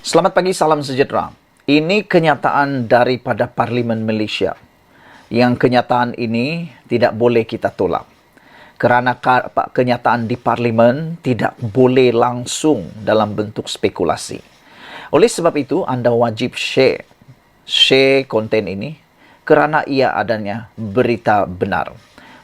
Selamat pagi, salam sejahtera. Ini kenyataan daripada Parlimen Malaysia. Yang kenyataan ini tidak boleh kita tolak. Kerana kenyataan di Parlimen tidak boleh langsung dalam bentuk spekulasi. Oleh sebab itu, anda wajib share konten ini kerana ia adanya berita benar,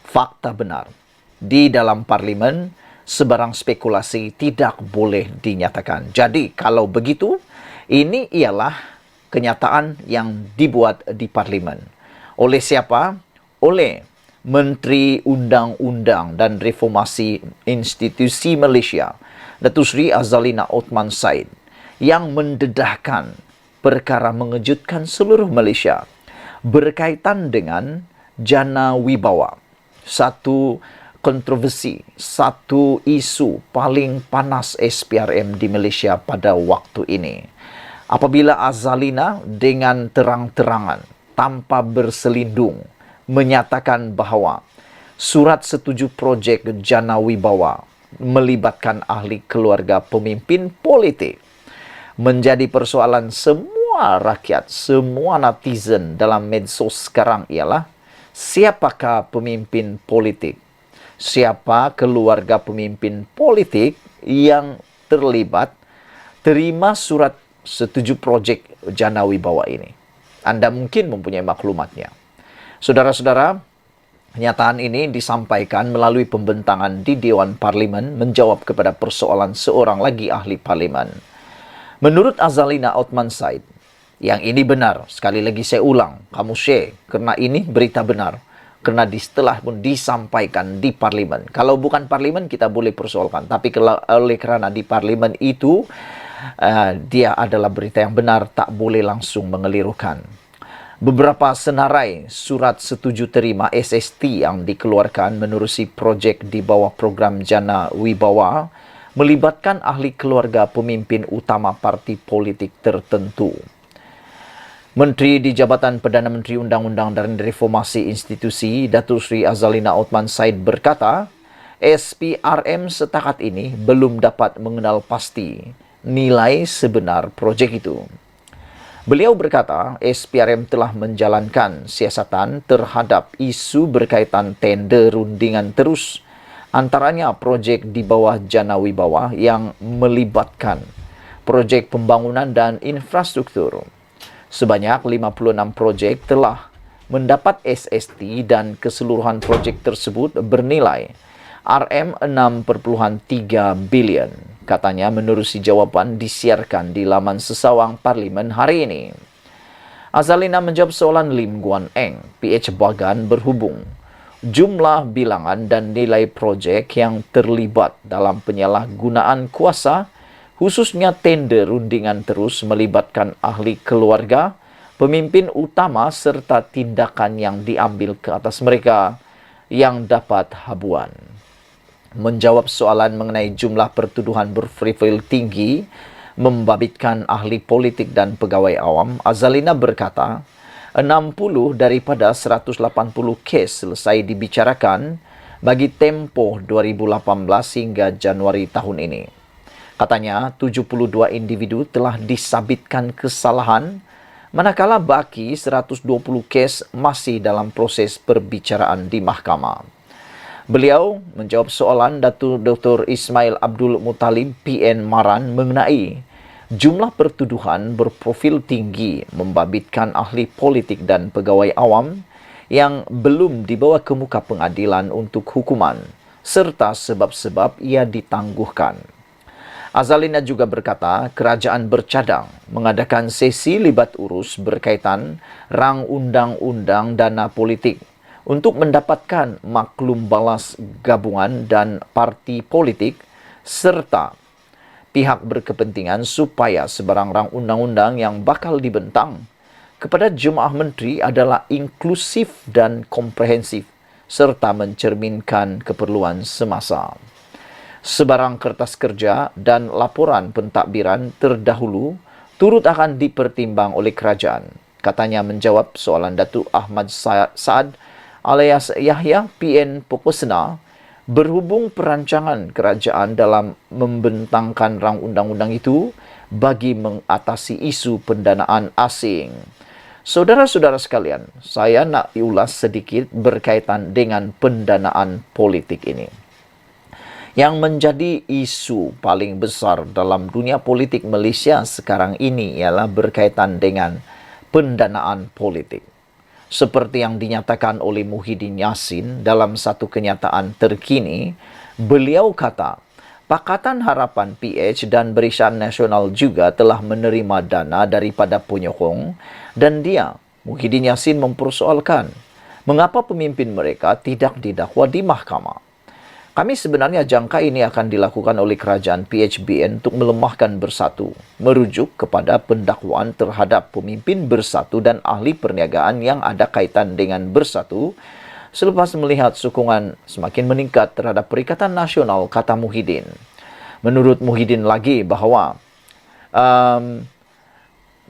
fakta benar. Di dalam Parlimen, sebarang spekulasi tidak boleh dinyatakan. Jadi, kalau begitu, ini ialah kenyataan yang dibuat di Parlimen. Oleh siapa? Oleh Menteri Undang-Undang dan Reformasi Institusi Malaysia, Datuk Seri Azalina Othman Said, yang mendedahkan perkara mengejutkan seluruh Malaysia berkaitan dengan Jana Wibawa. Satu kontroversi, satu isu paling panas SPRM di Malaysia pada waktu ini. Apabila Azalina dengan terang-terangan, tanpa berselindung, menyatakan bahawa surat setuju projek Jana Wibawa melibatkan ahli keluarga pemimpin politik menjadi persoalan semua rakyat, semua netizen dalam medsos sekarang ialah siapakah pemimpin politik? Siapa keluarga pemimpin politik yang terlibat terima surat setuju projek Jana Wibawa ini? Anda mungkin mempunyai maklumatnya. Saudara-saudara, kenyataan ini disampaikan melalui pembentangan di Dewan Parlimen menjawab kepada persoalan seorang lagi ahli Parlimen. Menurut Azalina Othman Said, yang ini benar, sekali lagi saya ulang, kamu share, kerana ini berita benar. Kerana setelah pun disampaikan di Parlimen. Kalau bukan Parlimen, kita boleh persoalkan. Tapi oleh kerana di Parlimen itu, dia adalah berita yang benar, tak boleh langsung mengelirukan. Beberapa senarai surat setuju terima SST yang dikeluarkan menerusi projek di bawah program Jana Wibawa melibatkan ahli keluarga pemimpin utama parti politik tertentu. Menteri di Jabatan Perdana Menteri Undang-Undang dan Reformasi Institusi, Datuk Seri Azalina Othman Said berkata, SPRM setakat ini belum dapat mengenal pasti nilai sebenar projek itu. Beliau berkata, SPRM telah menjalankan siasatan terhadap isu berkaitan tender rundingan terus, antaranya projek di bawah Jana Wibawa yang melibatkan projek pembangunan dan infrastruktur. Sebanyak 56 projek telah mendapat SST dan keseluruhan projek tersebut bernilai RM6.3 bilion. Katanya menerusi jawapan disiarkan di laman sesawang Parlimen hari ini. Azalina menjawab soalan Lim Guan Eng, PH Bagan berhubung jumlah bilangan dan nilai projek yang terlibat dalam penyalahgunaan kuasa, khususnya tender rundingan terus melibatkan ahli keluarga, pemimpin utama serta tindakan yang diambil ke atas mereka yang dapat habuan. Menjawab soalan mengenai jumlah pertuduhan berprofil tinggi membabitkan ahli politik dan pegawai awam, Azalina berkata, 60 daripada 180 kes selesai dibicarakan bagi tempoh 2018 hingga Januari tahun ini. Katanya, 72 individu telah disabitkan kesalahan, manakala baki 120 kes masih dalam proses perbicaraan di mahkamah. Beliau menjawab soalan Dr. Ismail Abdul Muttalib PN Maran mengenai jumlah pertuduhan berprofil tinggi membabitkan ahli politik dan pegawai awam yang belum dibawa ke muka pengadilan untuk hukuman serta sebab-sebab ia ditangguhkan. Azalina juga berkata kerajaan bercadang mengadakan sesi libat urus berkaitan rang undang-undang dana politik untuk mendapatkan maklum balas gabungan dan parti politik serta pihak berkepentingan supaya sebarang rang undang-undang yang bakal dibentang kepada jemaah menteri adalah inklusif dan komprehensif serta mencerminkan keperluan semasa. Sebarang kertas kerja dan laporan pentadbiran terdahulu turut akan dipertimbang oleh kerajaan. Katanya menjawab soalan Datuk Ahmad Saad alias Yahya PN Pokosena Berhubung perancangan kerajaan dalam membentangkan rang undang-undang itu bagi mengatasi isu pendanaan asing. Saudara-saudara sekalian, saya nak ulas sedikit berkaitan dengan pendanaan politik ini. Yang menjadi isu paling besar dalam dunia politik Malaysia sekarang ini ialah berkaitan dengan pendanaan politik. Seperti yang dinyatakan oleh Muhyiddin Yassin dalam satu kenyataan terkini, beliau kata, Pakatan Harapan PH dan Barisan Nasional juga telah menerima dana daripada penyokong dan dia, Muhyiddin Yassin, mempersoalkan mengapa pemimpin mereka tidak didakwa di mahkamah. Kami sebenarnya jangka ini akan dilakukan oleh kerajaan PHBN untuk melemahkan Bersatu, merujuk kepada pendakwaan terhadap pemimpin Bersatu dan ahli perniagaan yang ada kaitan dengan Bersatu selepas melihat sokongan semakin meningkat terhadap Perikatan Nasional, kata Muhyiddin. Menurut Muhyiddin lagi bahawa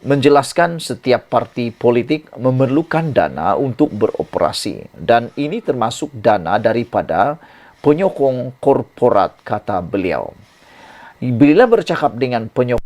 menjelaskan setiap parti politik memerlukan dana untuk beroperasi dan ini termasuk dana daripada penyokong korporat, kata beliau. Bila bercakap dengan penyokong,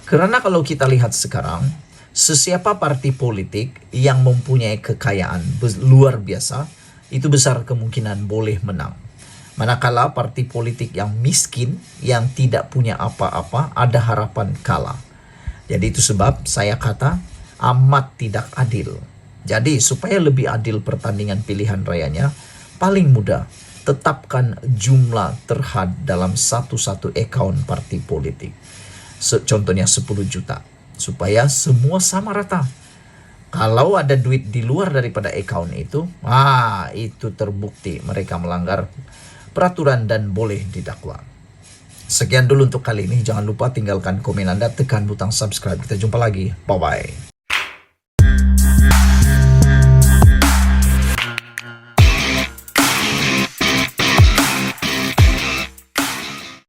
kerana kalau kita lihat sekarang, sesiapa parti politik yang mempunyai kekayaan luar biasa, itu besar kemungkinan boleh menang. Manakala parti politik yang miskin, yang tidak punya apa-apa, ada harapan kalah. Jadi itu sebab saya kata amat tidak adil. Jadi supaya lebih adil pertandingan pilihan rayanya, paling mudah tetapkan jumlah terhad dalam satu-satu akaun parti politik. Contohnya 10 juta. Supaya semua sama rata. Kalau ada duit di luar daripada akaun itu, itu terbukti mereka melanggar peraturan dan boleh didakwa. Sekian dulu untuk kali ini. Jangan lupa tinggalkan komen Anda, tekan butang subscribe. Kita jumpa lagi. Bye-bye.